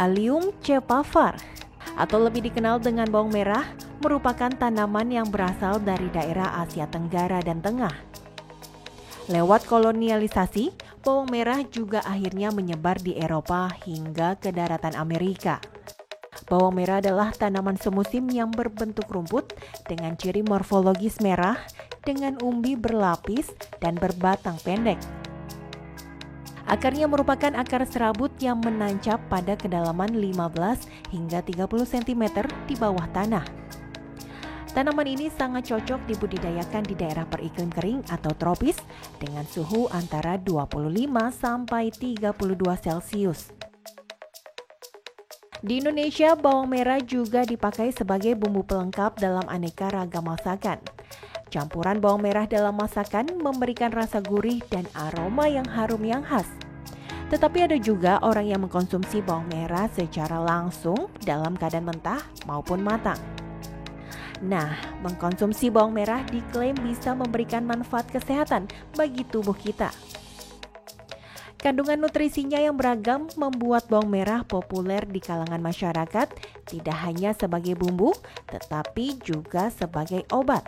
Allium cepavar, atau lebih dikenal dengan bawang merah, merupakan tanaman yang berasal dari daerah Asia Tenggara dan Tengah. Lewat kolonialisasi, bawang merah juga akhirnya menyebar di Eropa hingga ke daratan Amerika. Bawang merah adalah tanaman semusim yang berbentuk rumput dengan ciri morfologis merah dengan umbi berlapis dan berbatang pendek. Akarnya merupakan akar serabut yang menancap pada kedalaman 15 hingga 30 cm di bawah tanah. Tanaman ini sangat cocok dibudidayakan di daerah beriklim kering atau tropis dengan suhu antara 25 sampai 32 Celcius. Di Indonesia, bawang merah juga dipakai sebagai bumbu pelengkap dalam aneka ragam masakan. Campuran bawang merah dalam masakan memberikan rasa gurih dan aroma yang harum yang khas. Tetapi ada juga orang yang mengkonsumsi bawang merah secara langsung dalam keadaan mentah maupun matang. Nah, mengkonsumsi bawang merah diklaim bisa memberikan manfaat kesehatan bagi tubuh kita. Kandungan nutrisinya yang beragam membuat bawang merah populer di kalangan masyarakat tidak hanya sebagai bumbu, tetapi juga sebagai obat.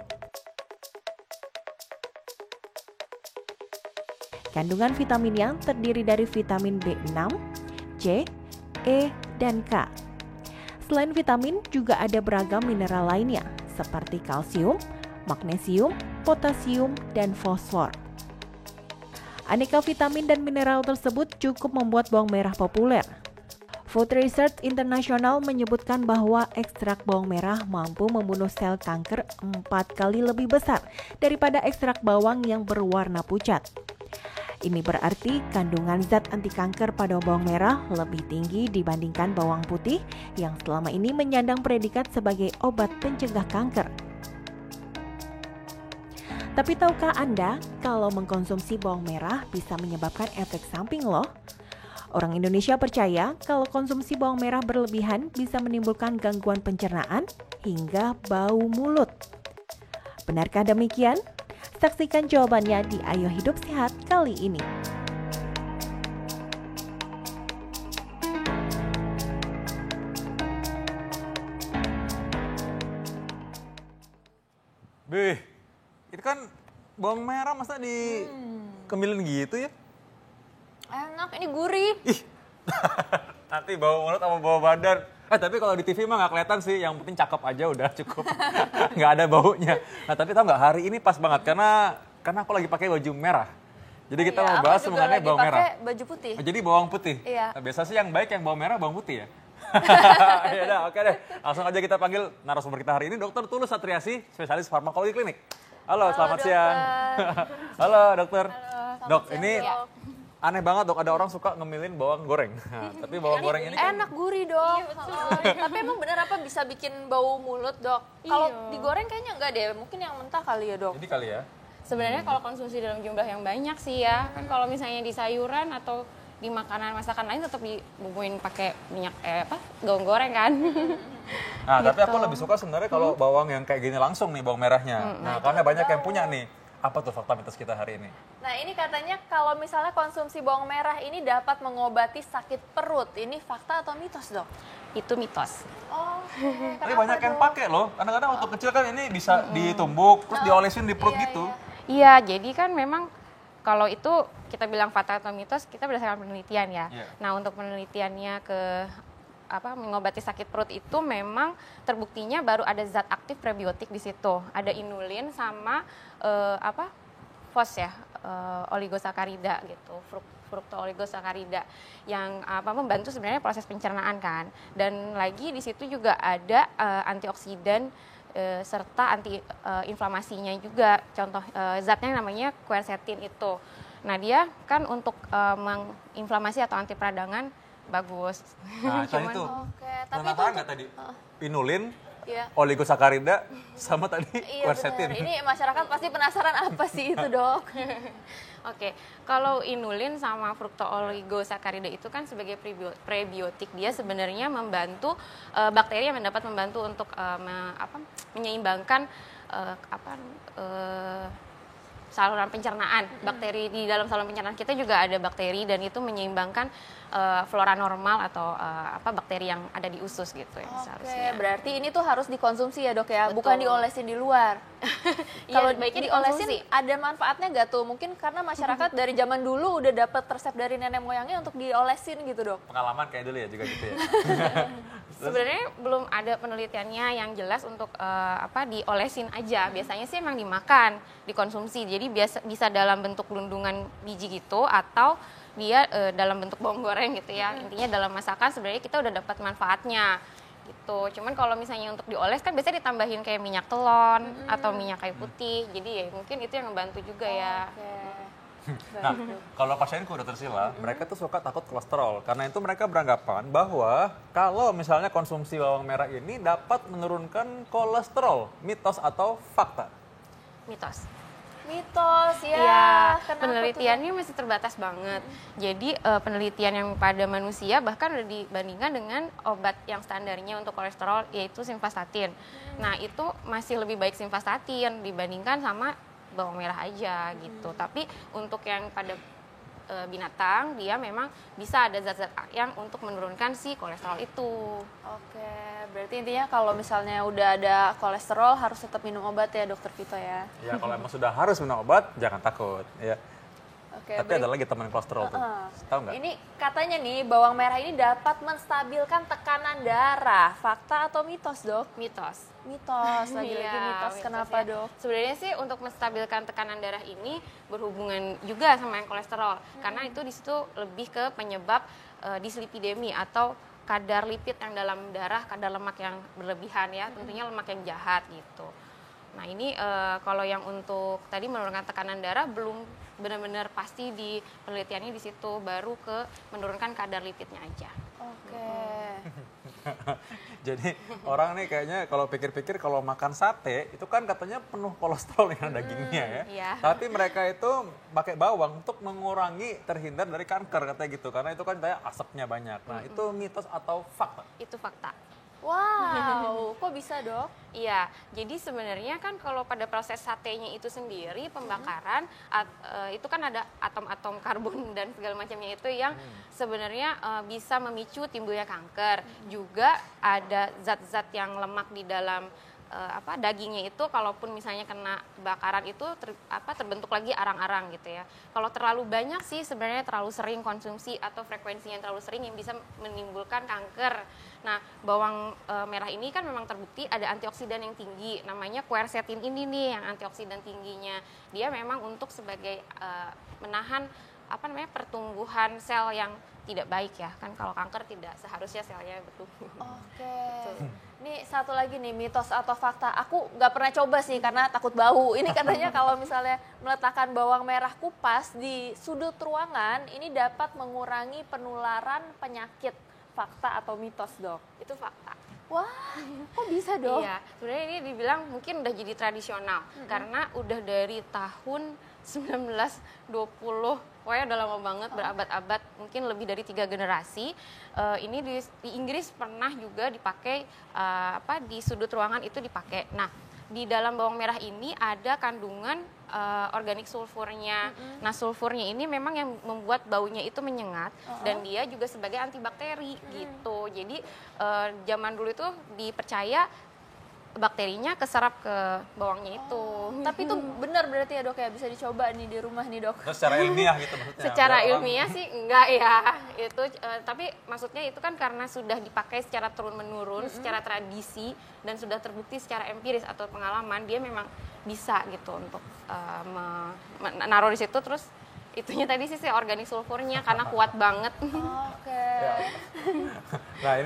Kandungan vitaminnya terdiri dari vitamin B6, C, E, dan K. Selain vitamin, juga ada beragam mineral lainnya seperti kalsium, magnesium, potasium, dan fosfor. Aneka vitamin dan mineral tersebut cukup membuat bawang merah populer. Food Research International menyebutkan bahwa ekstrak bawang merah mampu membunuh sel kanker 4 kali lebih besar daripada ekstrak bawang yang berwarna pucat. Ini berarti kandungan zat anti kanker pada bawang merah lebih tinggi dibandingkan bawang putih yang selama ini menyandang predikat sebagai obat pencegah kanker. Tapi tahukah Anda kalau mengkonsumsi bawang merah bisa menyebabkan efek samping loh? Orang Indonesia percaya kalau konsumsi bawang merah berlebihan bisa menimbulkan gangguan pencernaan hingga bau mulut. Benarkah demikian? Saksikan jawabannya di Ayo Hidup Sehat kali ini. Beh, itu kan bawang merah masa dikemilin gitu ya? Enak, ini gurih. Ih, nanti bau mulut sama bau badan. Tapi kalau di TV mah nggak kelihatan sih, yang penting cakep aja udah cukup. Nggak ada baunya. Nah tapi tau nggak, hari ini pas banget karena aku lagi pakai baju merah. Jadi kita mau bahas mengenai bawang merah. Aku baju putih. Jadi bawang putih. Iya. Nah, biasa sih yang baik yang bawang merah, bawang putih ya. Ya udah, oke deh. Langsung aja kita panggil narasumber kita hari ini, Dr. Tulus Satriasi, spesialis farmakologi klinik. Halo, selamat siang. Halo, dokter. Halo, Dok, siang, ini Dok. aneh banget dok, ada orang suka ngemilin bawang goreng. Nah, tapi bawang goreng ini kan enak gurih dok. Iya, betul. Tapi emang bener apa bisa bikin bau mulut dok? Kalau Iya. digoreng kayaknya enggak deh, mungkin yang mentah kali ya dok. jadi kali ya. Sebenarnya kalau konsumsi dalam jumlah yang banyak sih ya, kan kalau misalnya di sayuran atau di makanan masakan lain tetap dibumbuin pakai minyak bawang goreng kan. Nah, tapi Gitu. aku lebih suka sebenarnya kalau bawang yang kayak gini langsung nih, bawang merahnya. Nah, karena banyak yang punya nih. Apa tuh fakta mitos kita hari ini? Nah ini katanya kalau misalnya konsumsi bawang merah ini dapat mengobati sakit perut. Ini fakta atau mitos dok? Itu mitos. Oh, Tapi banyak yang pakai loh. Kadang-kadang waktu kecil kan ini bisa ditumbuk, terus diolesin di perut Iya, gitu. Iya, jadi kan memang kalau itu kita bilang fakta atau mitos, kita berdasarkan penelitian ya. Iya. Nah, untuk penelitiannya ke mengobati sakit perut itu memang terbuktinya baru ada zat aktif prebiotik di situ. Ada inulin sama FOS ya, oligosakarida gitu, fructooligosaccharides yang membantu sebenarnya proses pencernaan kan. Dan lagi di situ juga ada antioksidan serta anti inflamasinya juga. Contoh zatnya namanya quercetin itu. Nah, dia kan untuk menginflamasi atau anti peradangan bagus. Nah, tadi tuh. Oke, tapi Penasaran itu nggak tadi? Inulin, Iya. oligosakarida, sama tadi Iya quercetin. benar. Ini masyarakat pasti penasaran apa sih itu dok? Oke, kalau inulin sama fructooligosaccharides itu kan sebagai prebiotik, dia sebenarnya membantu bakteri yang dapat membantu untuk menyeimbangkan saluran pencernaan. Bakteri di dalam saluran pencernaan kita juga ada bakteri dan itu menyeimbangkan flora normal atau bakteri yang ada di usus gitu ya seharusnya. Berarti ini tuh harus dikonsumsi ya dok ya, Betul. bukan diolesin di luar. Kalau baiknya diolesin dikonsumsi. ada manfaatnya nggak tuh? Mungkin karena masyarakat dari zaman dulu udah dapat resep dari nenek moyangnya untuk diolesin gitu dok. Pengalaman kayak dulu ya juga gitu ya. Sebenarnya belum ada penelitiannya yang jelas untuk diolesin aja. Biasanya sih emang dimakan, dikonsumsi. Jadi bisa dalam bentuk gelundungan biji gitu atau dia dalam bentuk bawang goreng gitu ya. Intinya dalam masakan sebenarnya kita udah dapat manfaatnya gitu. Cuman kalau misalnya untuk dioles kan biasanya ditambahin kayak minyak telon atau minyak kayu putih. Jadi ya mungkin itu yang membantu juga ya. Nah, kalau pasienku Dokter Sila, mereka tuh suka takut kolesterol. Karena itu mereka beranggapan bahwa kalau misalnya konsumsi bawang merah ini dapat menurunkan kolesterol. Mitos atau fakta? Mitos. Mitos ya. Iya, Kenapa penelitiannya masih terbatas banget. Jadi penelitian yang pada manusia bahkan udah dibandingkan dengan obat yang standarnya untuk kolesterol yaitu simvastatin. Nah itu masih lebih baik simvastatin dibandingkan sama bawang merah aja gitu. Tapi untuk yang pada binatang dia memang bisa ada zat-zat yang untuk menurunkan si kolesterol itu. Oke, berarti intinya kalau misalnya udah ada kolesterol harus tetap minum obat ya dokter Vito ya. Ya kalau emang sudah harus minum obat, jangan takut. Ya. Oke, Tapi ada lagi teman kolesterol tuh. Tahu nggak? Ini katanya nih bawang merah ini dapat menstabilkan tekanan darah. Fakta atau mitos dok? Mitos. Mitos, lagi-lagi Iya, mitos. Kenapa ya. dok? Sebenarnya sih untuk menstabilkan tekanan darah ini berhubungan juga sama yang kolesterol. Karena itu di situ lebih ke penyebab dislipidemi atau kadar lipid yang dalam darah, kadar lemak yang berlebihan ya, tentunya lemak yang jahat gitu. Nah ini kalau yang untuk tadi menurunkan tekanan darah belum benar-benar pasti di penelitiannya di situ, baru ke menurunkan kadar lipidnya aja. Oke. Jadi orang nih kayaknya kalau pikir-pikir kalau makan sate itu kan katanya penuh kolesterol dengan dagingnya ya. Iya. Tapi mereka itu pakai bawang untuk mengurangi terhindar dari kanker katanya gitu. Karena itu kan katanya asapnya banyak. Nah itu mitos atau fakta? Itu fakta. Wow, kok bisa dok? Iya, jadi sebenarnya kan kalau pada proses satenya itu sendiri pembakaran itu kan ada atom-atom karbon dan segala macamnya itu yang sebenarnya bisa memicu timbulnya kanker. Juga ada zat-zat yang lemak di dalam dagingnya itu kalaupun misalnya kena bakaran itu terbentuk lagi arang-arang gitu ya. Kalau terlalu banyak sih sebenarnya terlalu sering konsumsi atau frekuensinya terlalu sering yang bisa menimbulkan kanker. Nah, bawang merah ini kan memang terbukti ada antioksidan yang tinggi, namanya quercetin ini nih yang antioksidan tingginya. Dia memang untuk sebagai menahan pertumbuhan sel yang tidak baik ya. Kan kalau kanker tidak seharusnya selnya bertumbuh. Oke. Ini satu lagi nih mitos atau fakta. Aku nggak pernah coba sih karena takut bau. Ini katanya kalau misalnya meletakkan bawang merah kupas di sudut ruangan, ini dapat mengurangi penularan penyakit. Fakta atau mitos dok? Itu fakta. Wah, kok bisa dok? Iya, sebenarnya ini dibilang mungkin udah jadi tradisional karena udah dari tahun 1920, pokoknya udah lama banget, berabad-abad, mungkin lebih dari 3 generasi. Ini di Inggris pernah juga dipakai di sudut ruangan itu dipakai. Nah, di dalam bawang merah ini ada kandungan organik sulfurnya. Nah, sulfurnya ini memang yang membuat baunya itu menyengat dan dia juga sebagai antibakteri gitu. Jadi zaman dulu itu dipercaya bakterinya keserap ke bawangnya itu. Tapi itu benar berarti ya dok ya, bisa dicoba nih di rumah nih dok. Terus secara ilmiah gitu maksudnya? Secara Biar orang- ilmiah sih enggak ya. Itu tapi maksudnya itu kan karena sudah dipakai secara turun-menurun, secara tradisi dan sudah terbukti secara empiris atau pengalaman, dia memang bisa gitu untuk menaruh di situ. Terus itunya tadi sih organik sulfurnya karena kuat banget. Oke. Nah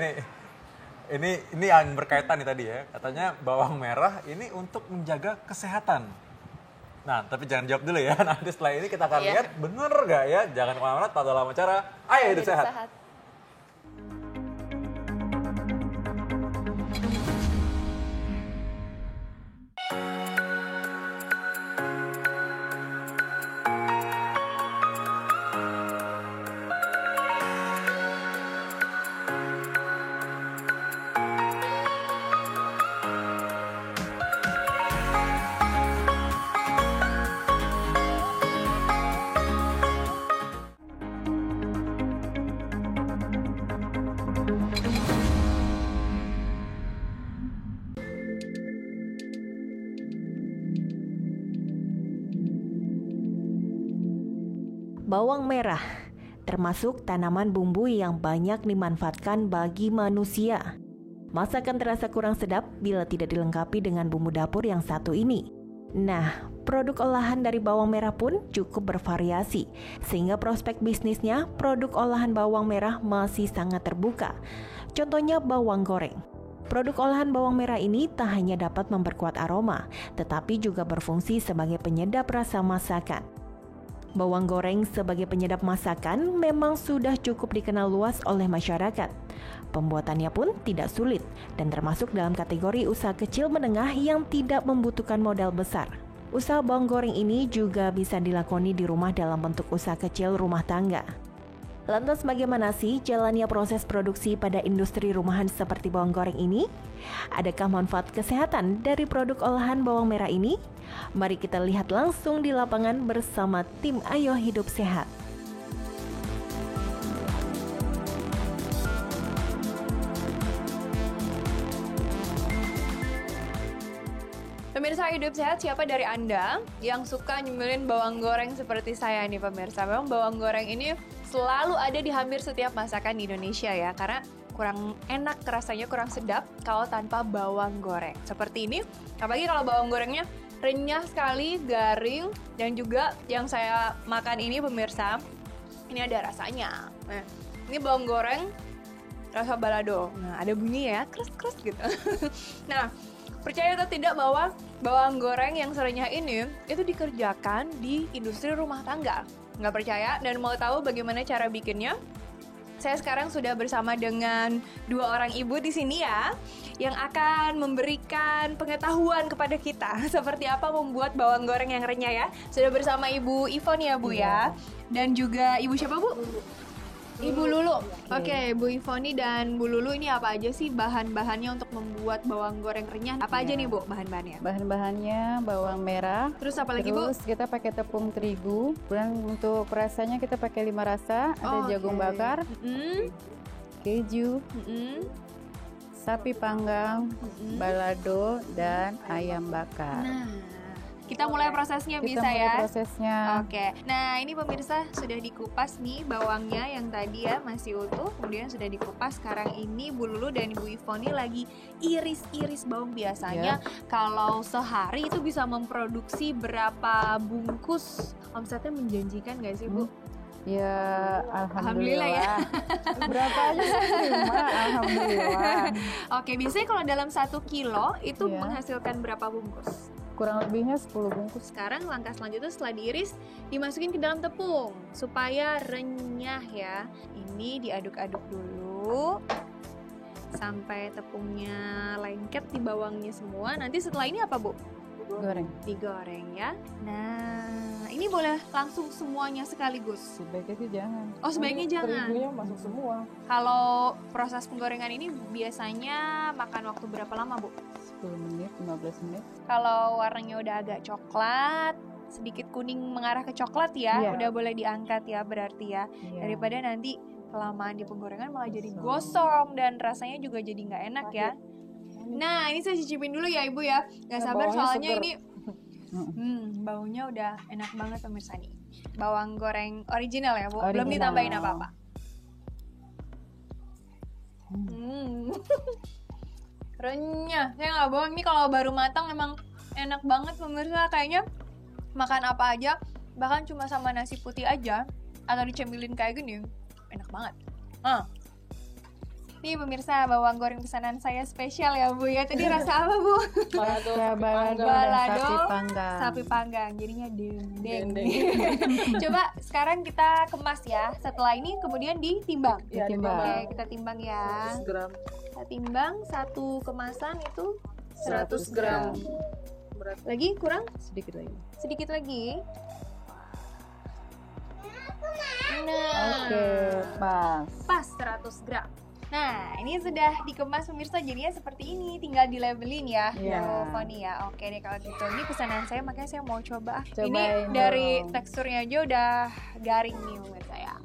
ini yang berkaitan nih tadi ya, katanya bawang merah ini untuk menjaga kesehatan. Nah, tapi jangan jawab dulu ya, nanti setelah ini kita akan Iya. lihat bener gak ya, jangan kemana-mana, tahu dalam acara, ayo hidup sehat. Bawang merah termasuk tanaman bumbu yang banyak dimanfaatkan bagi manusia. Masakan terasa kurang sedap bila tidak dilengkapi dengan bumbu dapur yang satu ini. Nah, produk olahan dari bawang merah pun cukup bervariasi, sehingga prospek bisnisnya produk olahan bawang merah masih sangat terbuka. Contohnya bawang goreng. Produk olahan bawang merah ini tak hanya dapat memperkuat aroma, tetapi juga berfungsi sebagai penyedap rasa masakan. Bawang goreng sebagai penyedap masakan memang sudah cukup dikenal luas oleh masyarakat. Pembuatannya pun tidak sulit dan termasuk dalam kategori usaha kecil menengah yang tidak membutuhkan modal besar. Usaha bawang goreng ini juga bisa dilakoni di rumah dalam bentuk usaha kecil rumah tangga. Lantas bagaimana sih jalannya proses produksi pada industri rumahan seperti bawang goreng ini? Adakah manfaat kesehatan dari produk olahan bawang merah ini? Mari kita lihat langsung di lapangan bersama tim Ayo Hidup Sehat. Pemirsa Hidup Sehat, siapa dari Anda yang suka nyemilin bawang goreng seperti saya nih pemirsa? Memang bawang goreng ini selalu ada di hampir setiap masakan di Indonesia ya, karena kurang enak rasanya, kurang sedap kalau tanpa bawang goreng. Seperti ini, apalagi kalau bawang gorengnya renyah sekali, garing, dan juga yang saya makan ini pemirsa, ini ada rasanya. Nah, ini bawang goreng rasa balado. Nah, ada bunyi ya, kres-kres gitu. Nah, percaya atau tidak bahwa bawang goreng yang serenyah ini itu dikerjakan di industri rumah tangga? Nggak percaya dan mau tahu bagaimana cara bikinnya? Saya sekarang sudah bersama dengan dua orang ibu di sini ya, yang akan memberikan pengetahuan kepada kita seperti apa membuat bawang goreng yang renyah ya. Sudah bersama Ibu Ivon ya Bu ya, dan juga Ibu siapa Bu? Ibu Lulu. Oke, Bu Ivoni dan Bu Lulu, ini apa aja sih bahan-bahannya untuk membuat bawang goreng renyah? Apa aja nih Bu bahan-bahannya? Bahan-bahannya bawang merah. Terus apa lagi Bu? Terus kita pakai tepung terigu. Dan untuk rasanya kita pakai 5 rasa. Ada jagung bakar, keju, sapi panggang, balado, dan ayam bakar. Nah, kita mulai prosesnya Kita bisa mulai ya? prosesnya. Oke, nah ini pemirsa sudah dikupas nih bawangnya yang tadi ya masih utuh, kemudian sudah dikupas. Sekarang ini Bu Lulu dan Ibu Ivoni lagi iris-iris bawang. Biasanya kalau sehari itu bisa memproduksi berapa bungkus? Omsetnya menjanjikan nggak sih Bu? Ya, Alhamdulillah ya. Berapa aja terima, alhamdulillah. Oke, biasanya kalau dalam 1 kilo itu Iya. menghasilkan berapa bungkus? Kurang lebihnya 10 bungkus. Sekarang langkah selanjutnya setelah diiris, dimasukin ke dalam tepung supaya renyah ya. Ini diaduk-aduk dulu sampai tepungnya lengket di bawangnya semua. Nanti setelah ini apa Bu? Goreng. Digoreng ya. Nah, ini boleh langsung semuanya sekaligus. Sebaiknya sih jangan. Oh, sebaiknya Nanti jangan. terigunya masuk semua. Kalau proses penggorengan ini biasanya makan waktu berapa lama Bu? 10 menit, 15 menit. Kalau warnanya udah agak coklat, sedikit kuning mengarah ke coklat ya, Iya. udah boleh diangkat ya berarti ya. Iya. Daripada nanti kelamaan di penggorengan malah jadi gosong dan rasanya juga jadi nggak enak ya. Nah, ini saya cicipin dulu ya Ibu ya. Nggak sabar bawangnya soalnya seger. ini baunya udah enak banget pemirsa nih. Bawang goreng original ya Bu, belum Original. ditambahin apa-apa. Renyah, saya nggak bohong, ini kalau baru matang emang enak banget pemirsa. Kayaknya makan apa aja, bahkan cuma sama nasi putih aja atau dicemilin kayak gini, enak banget. Nih pemirsa, bawang goreng pesanan saya spesial ya Bu ya. Tadi rasa apa Bu? Balado dan sapi panggang. Sapi panggang, jadinya dendeng. Coba sekarang kita kemas ya. Setelah ini kemudian ditimbang. Ditimbang. Oke, kita timbang ya. 100 gram. Kita timbang satu kemasan itu 100 gram. lagi kurang Sedikit lagi. sedikit lagi. Nah, Oke, pas. pas 100 gram. Nah, ini sudah dikemas pemirsa, jadinya seperti ini, tinggal dilabelin ya. Iya. Foni ya. Oke deh kalau gitu. Ini pesanan saya, makanya saya mau coba. Cobain Ini dari dong. teksturnya aja udah garing nih pemirsa ya.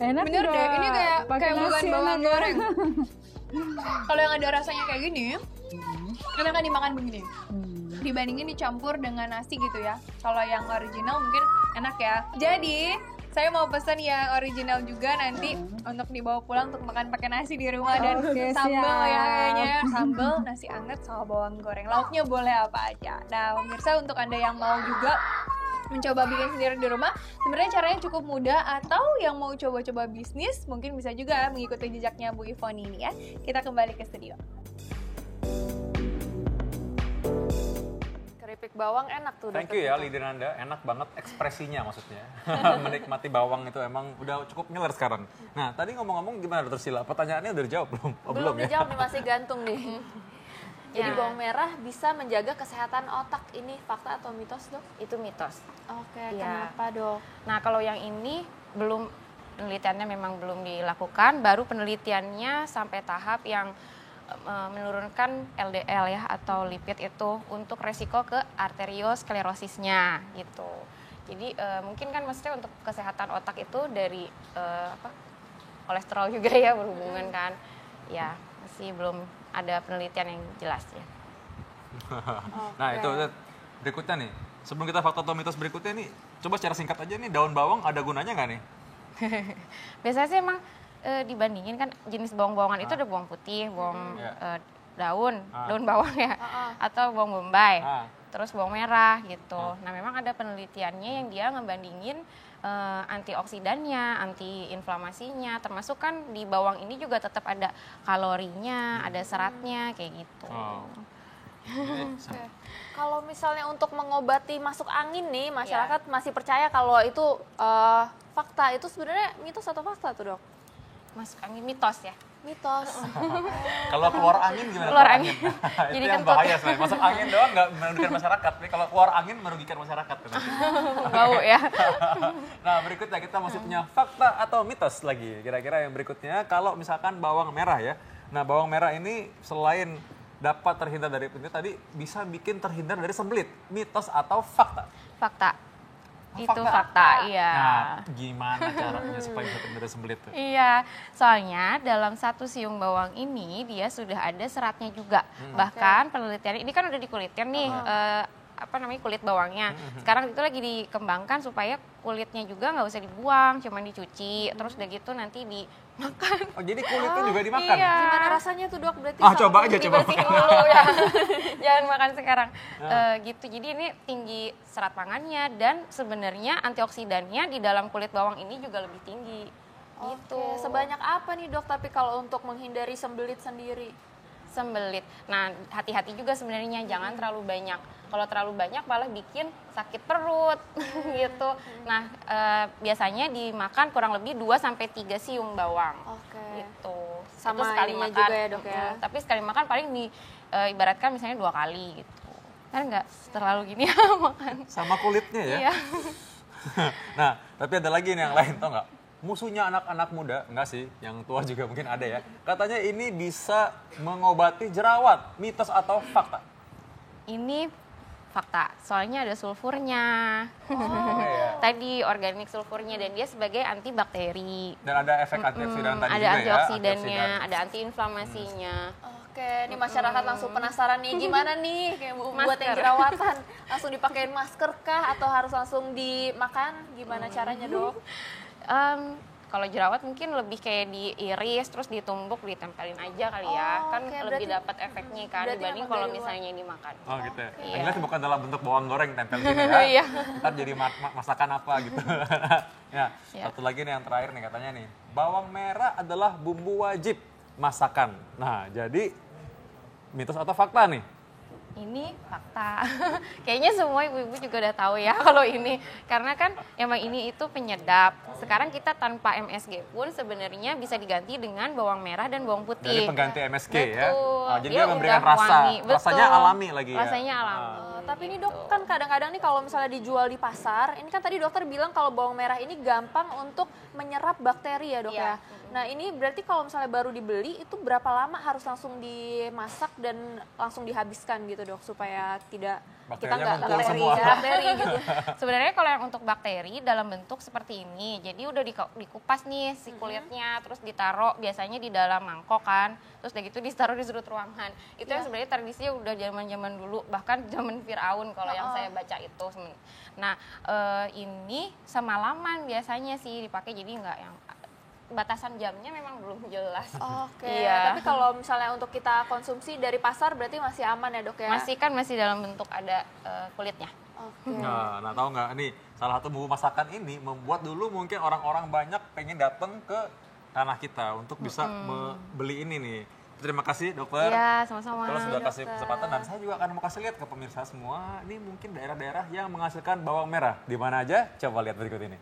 Enak Bener nggak? deh, ini kayak Pakai bukan nasi bawang enak ya? goreng. Kalau yang ada rasanya kayak gini, enak kan dimakan begini. dibandingin dicampur dengan nasi gitu ya. Kalau yang original mungkin enak ya. Jadi saya mau pesan yang original juga nanti untuk dibawa pulang untuk makan pakai nasi di rumah dan sambal ya kayaknya. Sambal, nasi anget sama bawang goreng. Lauknya boleh apa aja. Nah, pemirsa untuk Anda yang mau juga mencoba bikin sendiri di rumah, sebenarnya caranya cukup mudah. Atau yang mau coba-coba bisnis, mungkin bisa juga mengikuti jejaknya Bu Ivoni ini ya. Kita kembali ke studio. Keripik bawang enak tuh. Thank you ya lidah Anda, enak banget ekspresinya maksudnya. Menikmati bawang itu emang udah cukup ngiler sekarang. Nah tadi ngomong-ngomong gimana Dokter Sila? Pertanyaannya udah dijawab belum? Oh, Belum ya? dijawab nih, masih gantung nih. Jadi Ya. bawang merah bisa menjaga kesehatan otak. Ini fakta atau mitos, Dok? Itu mitos. Oke, Iya. kenapa, Dok? Nah, kalau yang ini belum, penelitiannya memang belum dilakukan, baru penelitiannya sampai tahap yang menurunkan LDL ya atau lipid itu untuk resiko ke arteriosklerosisnya gitu. Jadi mungkin kan maksudnya untuk kesehatan otak itu dari kolesterol juga ya berhubungan kan. Ya, masih belum ada penelitian yang jelas ya. Nah itu berikutnya nih. Sebelum kita fakta atau mitos berikutnya nih, coba secara singkat aja nih, daun bawang ada gunanya nggak nih? Biasanya sih emang dibandingin kan jenis bawang-bawangan itu ada bawang putih, bawang daun bawang ya, atau bawang bombay, terus bawang merah gitu. Nah memang ada penelitiannya yang dia ngebandingin antioksidannya, antiinflamasinya, termasuk kan di bawang ini juga tetap ada kalorinya, ada seratnya kayak gitu. Kalau misalnya untuk mengobati masuk angin nih, masyarakat masih percaya kalau itu fakta. Itu sebenarnya mitos atau fakta tuh, Dok? Masuk angin mitos ya. Mitos. Kalau keluar angin gimana? Keluar angin. Itu Jadi yang kentut. bahaya selain masuk angin doang nggak merugikan masyarakat. Nih kalau keluar angin merugikan masyarakat. Bau ya. Nah berikutnya kita masih punya fakta atau mitos lagi. Kira-kira yang berikutnya kalau misalkan bawang merah ya. Nah bawang merah ini selain dapat terhindar dari penyakit tadi bisa bikin terhindar dari sembelit. Mitos atau fakta? Fakta. Itu fakta, iya. Nah gimana caranya supaya bisa terhindar dari sembelit tuh? Iya, soalnya dalam satu siung bawang ini dia sudah ada seratnya juga. Bahkan penelitian ini kan udah dikulitkan nih kulit bawangnya. Sekarang itu lagi dikembangkan supaya kulitnya juga nggak usah dibuang, cuma dicuci, terus udah gitu nanti dimakan. Oh jadi kulitnya juga dimakan? Iya. Gimana rasanya tuh, Dok? Berarti Coba aja coba. Dibersihin dulu ya. Jangan makan sekarang. Gitu. Jadi ini tinggi serat pangannya dan sebenarnya antioksidannya di dalam kulit bawang ini juga lebih tinggi. Gitu. Oke, sebanyak apa nih, Dok? Tapi kalau untuk menghindari sembelit sendiri? Sembelit. Nah, hati-hati juga sebenarnya jangan terlalu banyak. Kalau terlalu banyak malah bikin sakit perut gitu. Nah, biasanya dimakan kurang lebih 2 sampai 3 siung bawang. Oke. Gitu. Sama itu sekali ininya makan juga ya, Dok ya? Tapi sekali makan paling ibaratkan misalnya 2 kali gitu. Kan nggak terlalu gini ya makan. Sama kulitnya ya? Iya. Nah, tapi ada lagi nih yang lain, tau nggak? Musuhnya anak-anak muda, enggak sih, yang tua juga mungkin ada ya. Katanya ini bisa mengobati jerawat, mitos atau fakta? Ini fakta, soalnya ada sulfurnya. Iya. Tadi organik sulfurnya dan dia sebagai antibakteri. Dan ada efek antioksidan tadi Ada juga ya? antioksidannya, ada antiinflamasinya. Oke, ini masyarakat langsung penasaran nih, gimana nih kayak buat yang Masker. jerawatan, langsung dipakein masker kah atau harus langsung dimakan? Gimana caranya, Dok? Kalau jerawat mungkin lebih kayak diiris terus ditumbuk ditempelin aja kali ya. Oh, Kan oke, lebih berarti- dapat efeknya kan berarti dibanding memang kalau dari luar. misalnya dimakan. Oh gitu ya? Iya. Yang jelas bukan dalam bentuk bawang goreng tempel di sini ya. Iya. Ntar jadi masakan apa gitu. Ya, Ya. satu lagi nih yang terakhir nih katanya nih. Bawang merah adalah bumbu wajib masakan. Nah, jadi mitos atau fakta nih? Ini fakta. Kayaknya semua ibu-ibu juga udah tahu ya kalau ini. Karena kan emang ini itu penyedap. Sekarang kita tanpa MSG pun sebenarnya bisa diganti dengan bawang merah dan bawang Dari putih. pengganti MSG ya? Betul. Oh, jadi Dia dia memberikan udah rasa. wangi. Rasanya Betul. alami lagi ya? Rasanya alami. Tapi ini, Dok, kan kadang-kadang nih kalau misalnya dijual di pasar, ini kan tadi dokter bilang kalau bawang merah ini gampang untuk menyerap bakteri ya, Dok Iya. ya. Nah, ini berarti kalau misalnya baru dibeli itu berapa lama harus langsung dimasak dan langsung dihabiskan gitu gitu dok supaya kita Bakterinya nggak ngumpul semua. bakteri gitu. Sebenarnya kalau yang untuk bakteri dalam bentuk seperti ini, jadi udah dikupas nih si kulitnya, terus ditaruh biasanya di dalam mangkok kan, terus udah gitu ditaruh di sudut ruangan. Itu yang sebenarnya tradisinya udah zaman-zaman dulu, bahkan zaman Firaun kalau yang saya baca itu. Nah ini semalaman biasanya sih dipakai, jadi nggak yang batasan jamnya memang belum jelas. Oke, Iya. tapi kalau misalnya untuk kita konsumsi dari pasar berarti masih aman ya dok ya? Masih dalam bentuk ada kulitnya. Oke. Nah, tahu nggak nih salah satu bumbu masakan ini membuat dulu mungkin orang-orang banyak pengen datang ke tanah kita untuk bisa beli ini nih. Terima kasih dokter. Iya, sama-sama. Kalau sudah kasih kesempatan, dan saya juga akan mau kasih lihat ke pemirsa semua, ini mungkin daerah-daerah yang menghasilkan bawang merah. Di mana aja? Coba lihat berikut ini.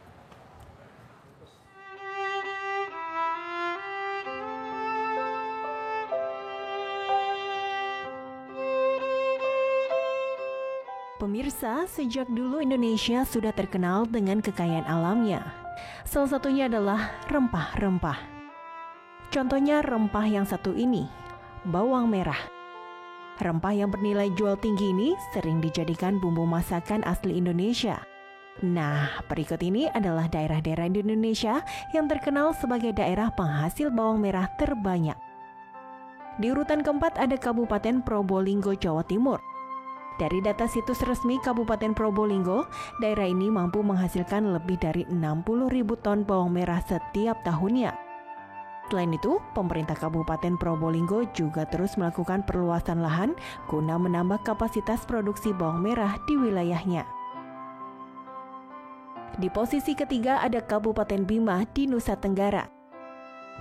Pemirsa, sejak dulu Indonesia sudah terkenal dengan kekayaan alamnya. Salah satunya adalah rempah-rempah. Contohnya rempah yang satu ini, bawang merah. Rempah yang bernilai jual tinggi ini sering dijadikan bumbu masakan asli Indonesia. Nah, berikut ini adalah daerah-daerah di Indonesia yang terkenal sebagai daerah penghasil bawang merah terbanyak. Di urutan keempat ada Kabupaten Probolinggo, Jawa Timur. Dari data situs resmi Kabupaten Probolinggo, daerah ini mampu menghasilkan lebih dari 60.000 ton bawang merah setiap tahunnya. Selain itu, pemerintah Kabupaten Probolinggo juga terus melakukan perluasan lahan guna menambah kapasitas produksi bawang merah di wilayahnya. Di posisi ketiga ada Kabupaten Bima di Nusa Tenggara.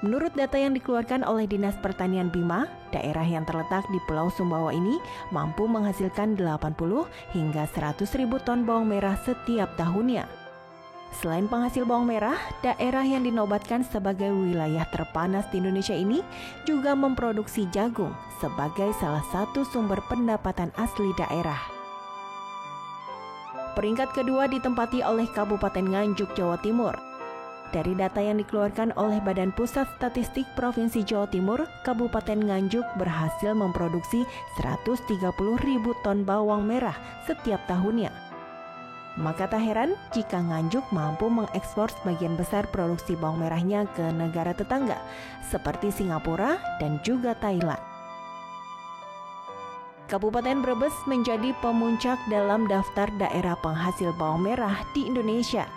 Menurut data yang dikeluarkan oleh Dinas Pertanian Bima, daerah yang terletak di Pulau Sumbawa ini mampu menghasilkan 80 hingga 100.000 ton bawang merah setiap tahunnya. Selain penghasil bawang merah, daerah yang dinobatkan sebagai wilayah terpanas di Indonesia ini juga memproduksi jagung sebagai salah satu sumber pendapatan asli daerah. Peringkat kedua ditempati oleh Kabupaten Nganjuk, Jawa Timur. Dari data yang dikeluarkan oleh Badan Pusat Statistik Provinsi Jawa Timur, Kabupaten Nganjuk berhasil memproduksi 130.000 ton bawang merah setiap tahunnya. Maka tak heran jika Nganjuk mampu mengekspor sebagian besar produksi bawang merahnya ke negara tetangga seperti Singapura dan juga Thailand. Kabupaten Brebes menjadi pemuncak dalam daftar daerah penghasil bawang merah di Indonesia.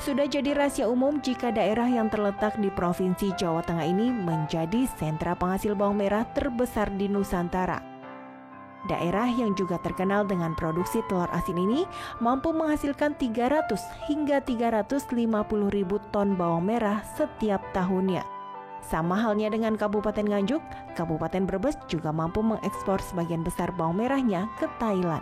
Sudah jadi rahasia umum jika daerah yang terletak di Provinsi Jawa Tengah ini menjadi sentra penghasil bawang merah terbesar di Nusantara. Daerah yang juga terkenal dengan produksi telur asin ini mampu menghasilkan 300 hingga 350.000 ton bawang merah setiap tahunnya. Sama halnya dengan Kabupaten Nganjuk, Kabupaten Brebes juga mampu mengekspor sebagian besar bawang merahnya ke Thailand.